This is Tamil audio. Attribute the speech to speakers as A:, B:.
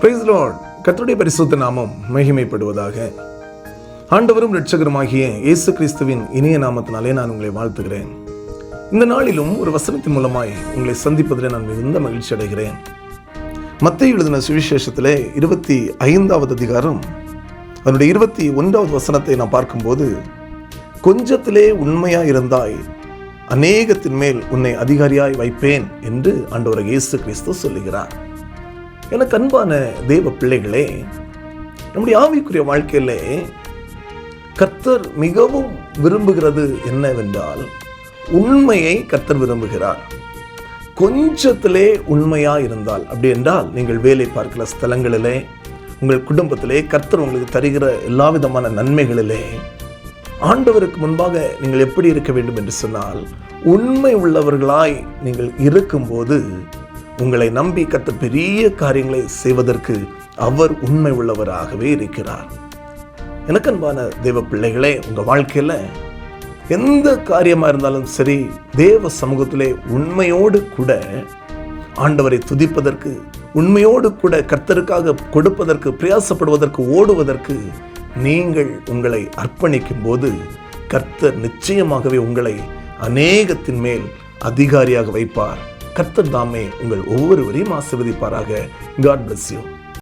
A: Price Lord. கர்த்தருடைய பரிசுத்த நாமம் மகிமைப்படுவதாக. ஆண்டவரும் இரட்சகருமாகிய இயேசு கிறிஸ்துவின் இனிய நாமத்தினாலே நான் உங்களை வாழ்த்துகிறேன். இந்த நாளிலும் ஒரு வசனத்தின் மூலமாய் உங்களை சந்திப்பதில் நான் மிகுந்த மகிழ்ச்சி அடைகிறேன். மத்தேயு எழுதின சுவிசேஷத்திலே 25வது அதிகாரம் அதனுடைய 21வது வசனத்தை நான் பார்க்கும்போது, கொஞ்சத்திலே உண்மையாய் இருந்தாய், அநேகத்தின் மேல் உன்னை அதிகாரியாய் வைப்பேன் என்று ஆண்டவர் இயேசு கிறிஸ்து சொல்லுகிறார். எனக்கு அன்பான தேவ பிள்ளைகளே, நம்முடைய ஆவிக்குரிய வாழ்க்கையிலே கர்த்தர் மிகவும் விரும்புகிறது என்னவென்றால், உண்மையை கர்த்தர் விரும்புகிறார். கொஞ்சத்திலே உண்மையா இருந்தால், அப்படி என்றால் நீங்கள் வேலை பார்க்கிற ஸ்தலங்களிலே, உங்கள் குடும்பத்திலே கர்த்தர் உங்களுக்கு தருகிற எல்லா விதமான நன்மைகளிலே ஆண்டவருக்கு முன்பாக நீங்கள் எப்படி இருக்க வேண்டும் என்று சொன்னால், உண்மை உள்ளவர்களாய் நீங்கள் இருக்கும்போது உங்களை நம்பி கர்த்தர் பெரிய காரியங்களை செய்வதற்கு அவர் உண்மை உள்ளவராகவே இருக்கிறார். எனக்கு அன்பான தேவ பிள்ளைகளே, உங்கள் வாழ்க்கையில் எந்த காரியமாக இருந்தாலும் சரி, தேவ சமூகத்திலே உண்மையோடு கூட ஆண்டவரை துதிப்பதற்கு, உண்மையோடு கூட கர்த்தருக்காக கொடுப்பதற்கு, பிரயாசப்படுவதற்கு, ஓடுவதற்கு நீங்கள் உங்களை அர்ப்பணிக்கும் போது கர்த்தர் நிச்சயமாகவே உங்களை அநேகத்தின் மேல் அதிகாரியாக வைப்பார். கர்த்தர் தாமே உங்கள் ஒவ்வொருவரையும் ஆசீர்வதிப்பாராக. God bless you.